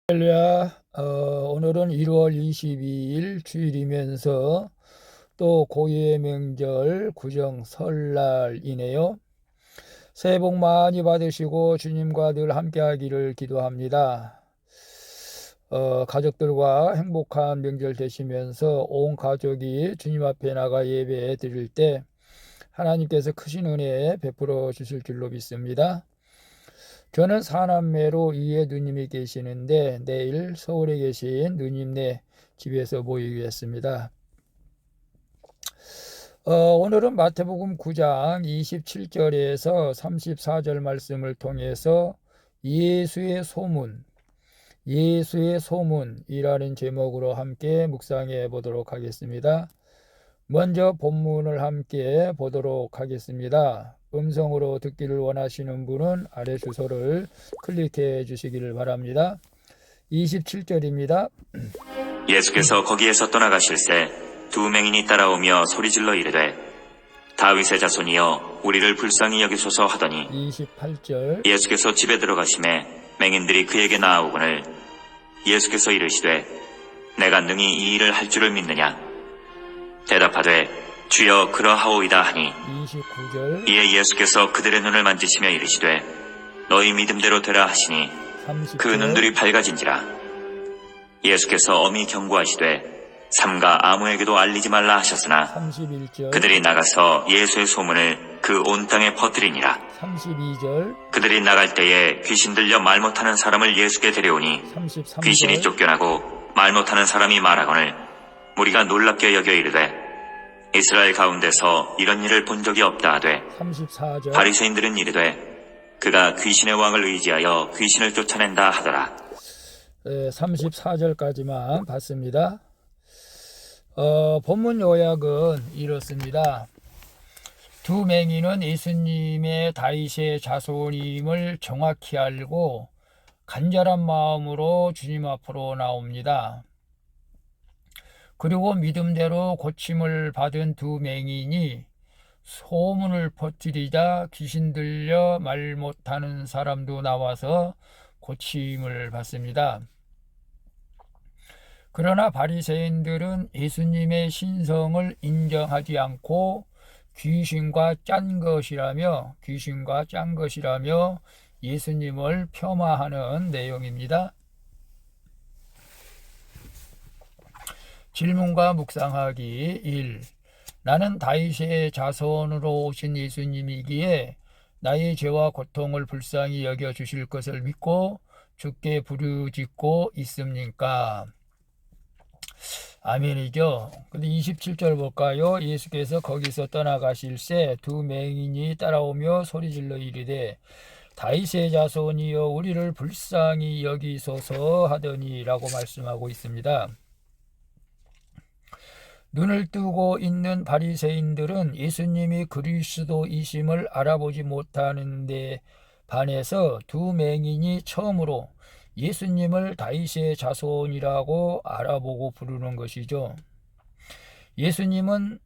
할렐루야. 오늘은 1월 22일 주일이면서 또 고유의 명절 구정 설날이네요. 새해 복 많이 받으시고 주님과 늘 함께하기를 기도합니다. 가족들과 행복한 명절 되시면서 온 가족이 주님 앞에 나가 예배 드릴 때 하나님께서 크신 은혜 베풀어 주실 줄로 믿습니다. 저는 사남매로 위에 누님이 계시는데 내일 서울에 계신 누님네 집에서 모이겠습니다. 오늘은 마태복음 9장 27절에서 34절 말씀을 통해서 예수의 소문이라는 제목으로 함께 묵상해 보도록 하겠습니다. 먼저 본문을 함께 보도록 하겠습니다. 음성으로 듣기를 원하시는 분은 아래 주소를 클릭해 주시기를 바랍니다. 27절입니다. 예수께서 거기에서 떠나가실새 두 맹인이 따라오며 소리질러 이르되 다윗의 자손이여 우리를 불쌍히 여기소서 하더니 28절 예수께서 집에 들어가심에 맹인들이 그에게 나아오거늘 예수께서 이르시되 내가 능히 이 일을 할 줄을 믿느냐 대답하되 주여 그러하오이다 하니 29절 이에 예수께서 그들의 눈을 만지시며 이르시되 너희 믿음대로 되라 하시니 30절 그 눈들이 밝아진지라. 예수께서 엄히 경고하시되 삼가 아무에게도 알리지 말라 하셨으나 31절 그들이 나가서 예수의 소문을 그 온 땅에 퍼뜨리니라. 32절 그들이 나갈 때에 귀신 들려 말 못하는 사람을 예수께 데려오니 33절 귀신이 쫓겨나고 말 못하는 사람이 말하거늘 무리가 놀랍게 여겨 이르되 이스라엘 가운데서 이런 일을 본 적이 없다 하되 34절 바리새인들은 이르되 그가 귀신의 왕을 의지하여 귀신을 쫓아낸다 하더라. 34절까지만 봤습니다. 본문 요약은 이렇습니다. 두 맹인은 예수님의 다윗의 자손임을 정확히 알고 간절한 마음으로 주님 앞으로 나옵니다. 그리고 믿음대로 고침을 받은 두 맹인이 소문을 퍼뜨리자 귀신 들려 말 못하는 사람도 나와서 고침을 받습니다. 그러나 바리새인들은 예수님의 신성을 인정하지 않고 귀신과 짠 것이라며 예수님을 폄하하는 내용입니다. 질문과 묵상하기 1. 나는 다윗의 자손으로 오신 예수님이기에 나의 죄와 고통을 불쌍히 여겨주실 것을 믿고 주께 부르짖고 있습니까? 아멘이죠. 근데 27절 볼까요? 예수께서 거기서 떠나가실새 두 맹인이 따라오며 소리질러 이르되 다윗의 자손이여 우리를 불쌍히 여기소서 하더니 라고 말씀하고 있습니다. 눈을 뜨고 있는 바리새인들은 예수님이 그리스도이심을 알아보지 못하는 데 반해서 두 맹인이 처음으로 예수님을 다윗의 자손이라고 알아보고 부르는 것이죠. 예수님의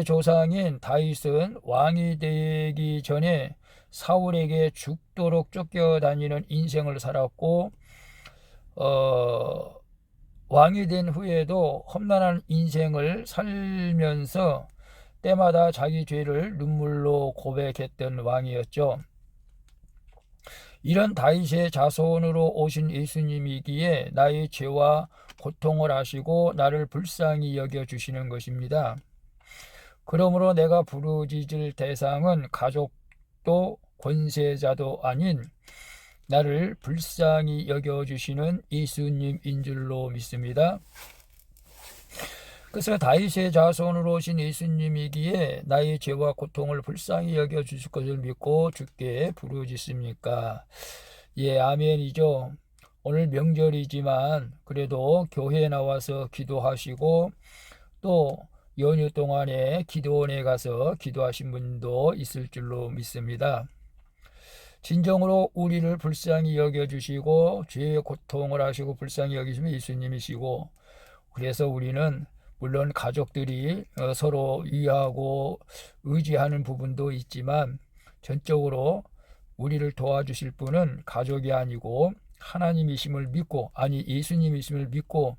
조상인 다윗은 왕이 되기 전에 사울에게 죽도록 쫓겨다니는 인생을 살았고 왕이 된 후에도 험난한 인생을 살면서 때마다 자기 죄를 눈물로 고백했던 왕이었죠. 이런 다윗의 자손으로 오신 예수님이기에 나의 죄와 고통을 아시고 나를 불쌍히 여겨주시는 것입니다. 그러므로 내가 부르짖을 대상은 가족도 권세자도 아닌 나를 불쌍히 여겨주시는 예수님인 줄로 믿습니다. 그래서 다윗의 자손으로 오신 예수님이기에 나의 죄와 고통을 불쌍히 여겨주실 것을 믿고 주께 부르짖습니까? 예, 아멘이죠. 오늘 명절이지만 그래도 교회에 나와서 기도하시고 또 연휴 동안에 기도원에 가서 기도하신 분도 있을 줄로 믿습니다. 진정으로 우리를 불쌍히 여겨주시고 죄의 고통을 하시고 불쌍히 여기시면 예수님이시고, 그래서 우리는 물론 가족들이 서로 위하고 의지하는 부분도 있지만 전적으로 우리를 도와주실 분은 가족이 아니고 하나님이심을 믿고, 아니 예수님이심을 믿고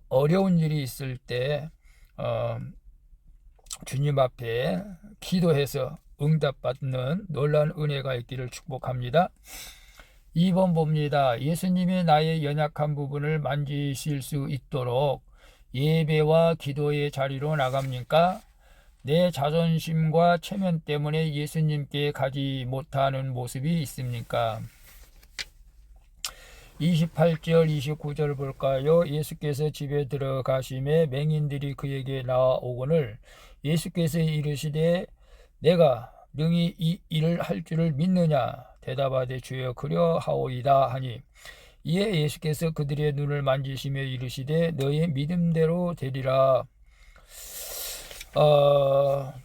어려운 일이 있을 때 주님 앞에 기도해서 응답받는 놀라운 은혜가 있기를 축복합니다. 2번 봅니다. 예수님이 나의 연약한 부분을 만지실 수 있도록 예배와 기도의 자리로 나갑니까? 내 자존심과 체면 때문에 예수님께 가지 못하는 모습이 있습니까? 28절 29절 볼까요? 예수께서 집에 들어가심에 맹인들이 그에게 나아오거늘 예수께서 이르시되 내가 능히 이 일을 할 줄을 믿느냐? 대답하되 주여 그러하오이다 하니 이에 예수께서 그들의 눈을 만지시며 이르시되 너의 믿음대로 되리라.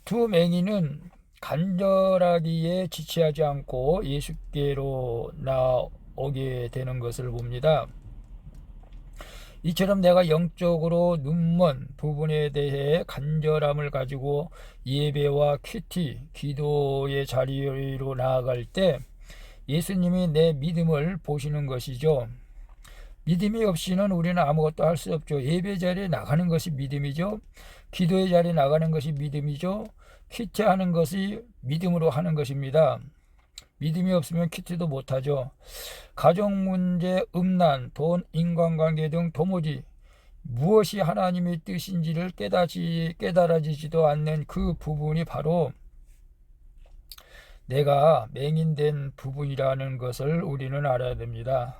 두 맹인은 간절하기에 지체하지 않고 예수께로 나오게 되는 것을 봅니다. 이처럼 내가 영적으로 눈먼 부분에 대해 간절함을 가지고 예배와 큐티, 기도의 자리로 나아갈 때 예수님이 내 믿음을 보시는 것이죠. 믿음이 없이는 우리는 아무것도 할 수 없죠. 예배 자리에 나가는 것이 믿음이죠. 기도의 자리에 나가는 것이 믿음이죠. 큐티하는 것이 믿음으로 하는 것입니다. 믿음이 없으면 큐티도 못하죠. 가정 문제, 음란, 돈, 인간관계 등 도무지 무엇이 하나님의 뜻인지를 깨달아지지도 않는 그 부분이 바로 내가 맹인된 부분이라는 것을 우리는 알아야 됩니다.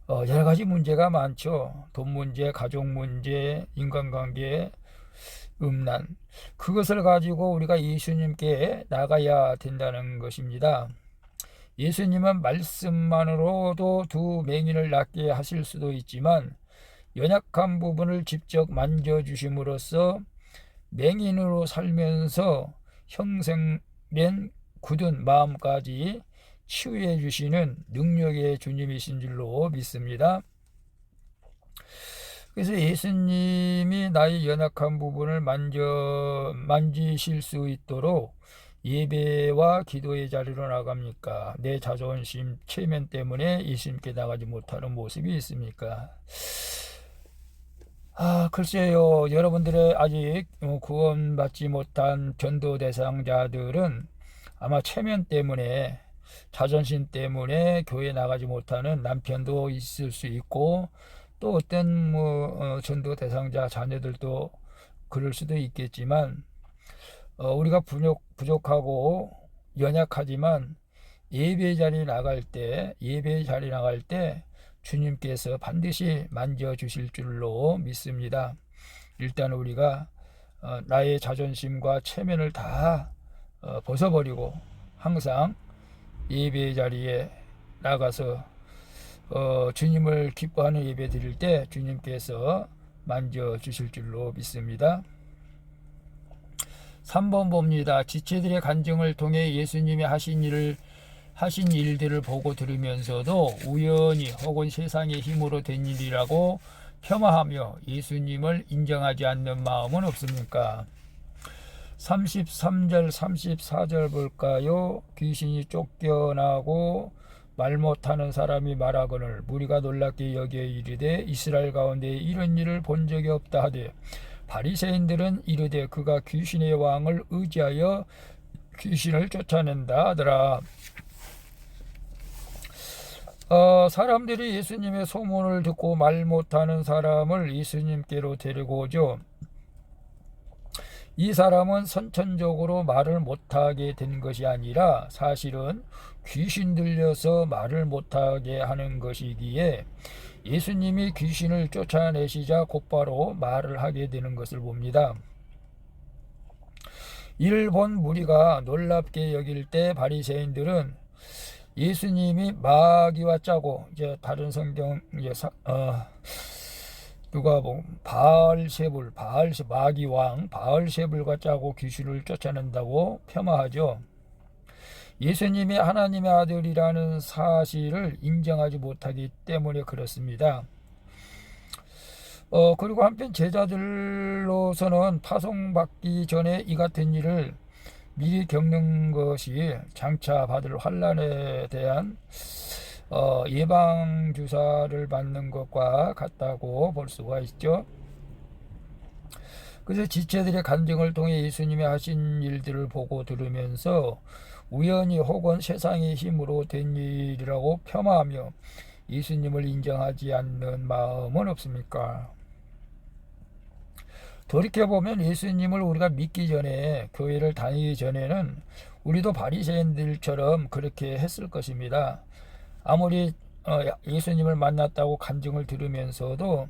여러 가지 문제가 많죠. 돈 문제, 가족 문제, 인간관계, 음란. 그것을 가지고 우리가 예수님께 나가야 된다는 것입니다. 예수님은 말씀만으로도 두 맹인을 낫게 하실 수도 있지만 연약한 부분을 직접 만져주심으로써 맹인으로 살면서 형성된 굳은 마음까지 치유해 주시는 능력의 주님이신 줄로 믿습니다. 그래서 예수님이 나의 연약한 부분을 만지실 수 있도록 예배와 기도의 자리로 나갑니까? 내 자존심, 체면 때문에 예수님께 나가지 못하는 모습이 있습니까? 글쎄요. 여러분들의 아직 구원받지 못한 전도 대상자들은 아마 체면 때문에, 자존심 때문에 교회 나가지 못하는 남편도 있을 수 있고 또 어떤 전도 대상자 자녀들도 그럴 수도 있겠지만 우리가 부족하고 연약하지만 예배 자리 나갈 때 주님께서 반드시 만져주실 줄로 믿습니다. 일단 우리가 나의 자존심과 체면을 다 벗어버리고 항상 예배 자리에 나가서 주님을 기뻐하는 예배 드릴 때 주님께서 만져주실 줄로 믿습니다. 3번 봅니다. 지체들의 간증을 통해 예수님이 하신 일들을 보고 들으면서도 우연히 혹은 세상의 힘으로 된 일이라고 폄하하며 예수님을 인정하지 않는 마음은 없습니까? 33절 34절 볼까요? 귀신이 쫓겨나고 말 못하는 사람이 말하거늘 무리가 놀랍게 여겨 이르되 이스라엘 가운데 이런 일을 본 적이 없다 하되 바리새인들은 이르되 그가 귀신의 왕을 의지하여 귀신을 쫓아낸다 하더라. 사람들이 예수님의 소문을 듣고 말 못하는 사람을 예수님께로 데리고 오죠. 이 사람은 선천적으로 말을 못하게 된 것이 아니라 사실은 귀신 들려서 말을 못하게 하는 것이기에 예수님이 귀신을 쫓아내시자 곧바로 말을 하게 되는 것을 봅니다. 이를 본 무리가 놀랍게 여길 때 바리새인들은 예수님이 마귀와 짜고, 이제 다른 성경 누가복음 바알세불 마귀 왕 바알세불과 짜고 귀신을 쫓아낸다고 폄하하죠. 예수님이 하나님의 아들이라는 사실을 인정하지 못하기 때문에 그렇습니다. 그리고 한편 제자들로서는 파송받기 전에 이 같은 일을 미리 겪는 것이 장차 받을 환난에 대한 예방 주사를 맞는 것과 같다고 볼 수가 있죠. 그래서 지체들의 간증을 통해 예수님이 하신 일들을 보고 들으면서 우연히 혹은 세상의 힘으로 된 일이라고 폄하하며 예수님을 인정하지 않는 마음은 없습니까? 돌이켜보면 예수님을 우리가 믿기 전에, 교회를 다니기 전에는 우리도 바리새인들처럼 그렇게 했을 것입니다. 아무리 예수님을 만났다고 간증을 들으면서도,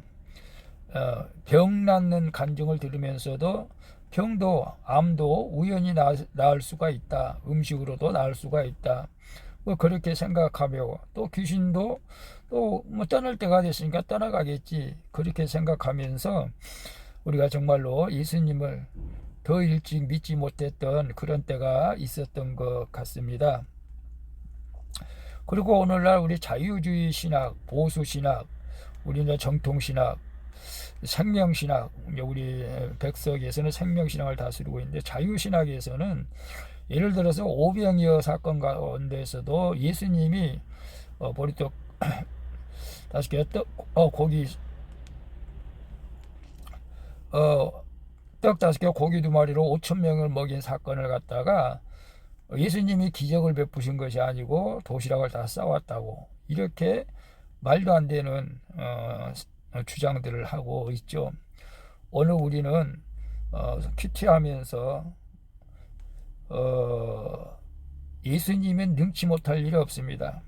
병 낫는 간증을 들으면서도 병도 암도 우연히 나을 수가 있다. 음식으로도 나을 수가 있다. 뭐 그렇게 생각하며, 또 귀신도 또 뭐 떠날 때가 됐으니까 떠나가겠지. 그렇게 생각하면서 우리가 정말로 예수님을 더 일찍 믿지 못했던 그런 때가 있었던 것 같습니다. 그리고 오늘날 우리 자유주의 신학, 보수 신학, 우리는 정통신학, 생명신학, 우리 백석에서는 생명신학을 다스리고 있는데, 자유신학에서는 예를 들어서 오병이어 사건 가운데서도 예수님이 보리떡 다시 고기 떡 5개 고기 2마리로 5,000명을 먹인 사건을 갖다가 예수님이 기적을 베푸신 것이 아니고 도시락을 다 싸왔다고, 이렇게 말도 안 되는 주장들을 하고 있죠. 오늘 우리는 큐티하면서 예수님은 능치 못할 일이 없습니다.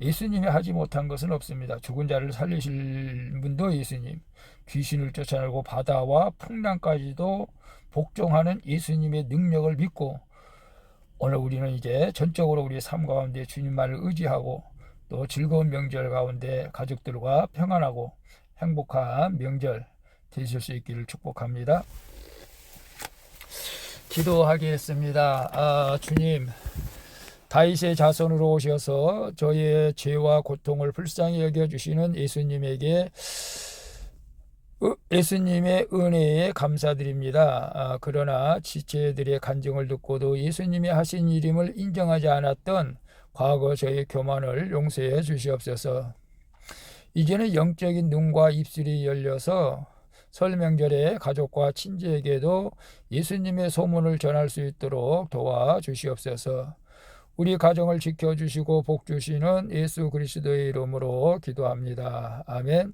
예수님이 하지 못한 것은 없습니다. 죽은 자를 살리실 분도 예수님, 귀신을 쫓아내고 바다와 풍랑까지도 복종하는 예수님의 능력을 믿고, 오늘 우리는 이제 전적으로 우리의 삶 가운데 주님만을 의지하고, 또 즐거운 명절 가운데 가족들과 평안하고 행복한 명절 되실 수 있기를 축복합니다. 기도하겠습니다. 주님, 다윗의 자손으로 오셔서 저의 죄와 고통을 불쌍히 여겨주시는 예수님의 은혜에 감사드립니다. 그러나 지체들의 간증을 듣고도 예수님이 하신 일임을 인정하지 않았던 과거 저의 교만을 용서해 주시옵소서. 이제는 영적인 눈과 입술이 열려서 설 명절에 가족과 친지에게도 예수님의 소문을 전할 수 있도록 도와주시옵소서. 우리 가정을 지켜주시고 복주시는 예수 그리스도의 이름으로 기도합니다. 아멘.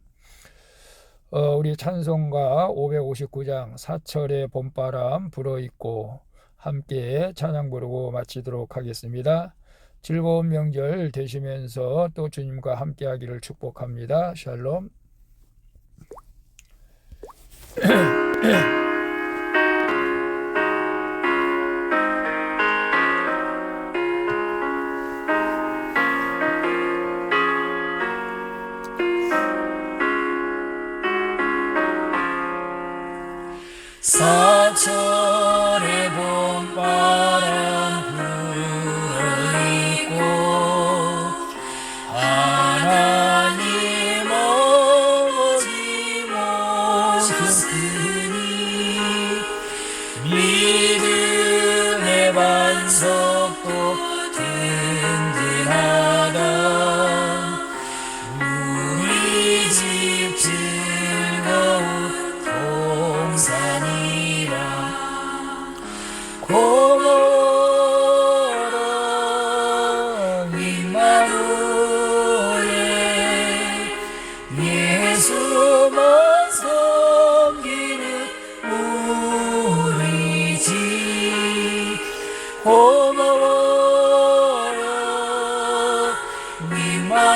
우리 찬송가 559장 사철의 봄바람 불어있고 함께 찬양 부르고 마치도록 하겠습니다. 즐거운 명절 되시면서 또 주님과 함께 하기를 축복합니다. 샬롬. 사철의 봄바람 불어있고 하나님 오지 모셨으니 믿음의 반석도 든든하다. 우리 집 즐거운 동산이라. 고마워라 임마누엘, 예수만 섬기는 우리 집. 고마워라 임마누엘,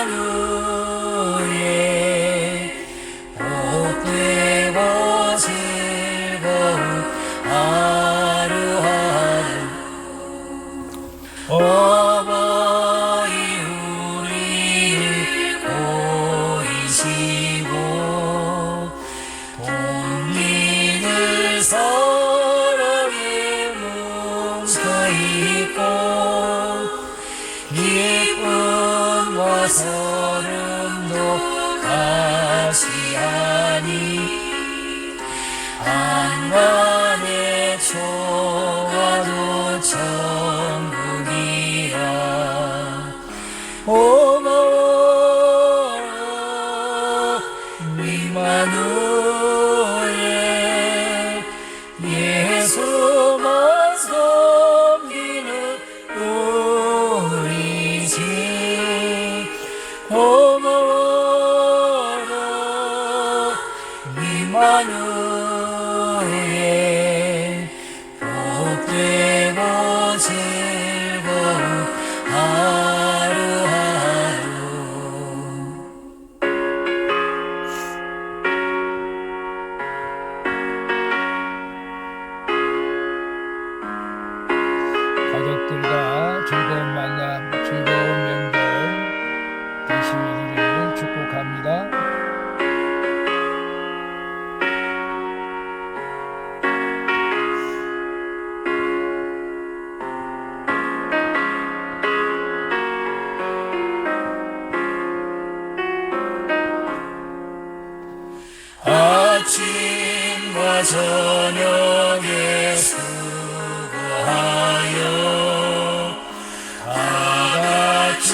복되고 즐거운 하루하루. 어버이 우리를 보이시고 독립을 사랑에 뭉쳐있고 기쁨과 서름도 같이 하니 한간의 초와도 천국이라. 고마워라 임마누엘 복되고 즐거운 하루하루 가족들과 즐거운 만남, 즐거운 명절 되시기를 축복합니다. 아침과 저녁에 수고하여 다같이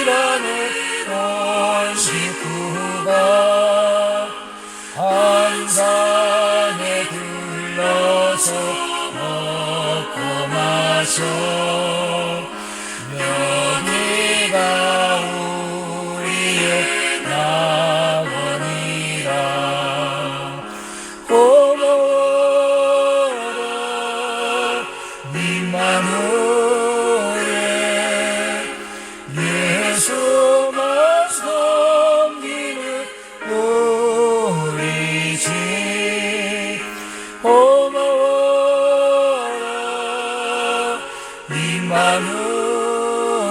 일하는 온 식구가 한 산에 둘러서 먹고 마셔 여기가 우리의 낙원이라 고마워라 임마누엘 예수만 섬기는 우리 집 고마워라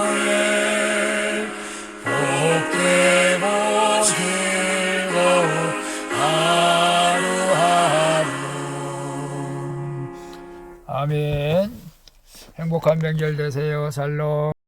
임마누엘 복되고 즐거운 하루하루 아멘. 행복한 명절 되세요. 살롬.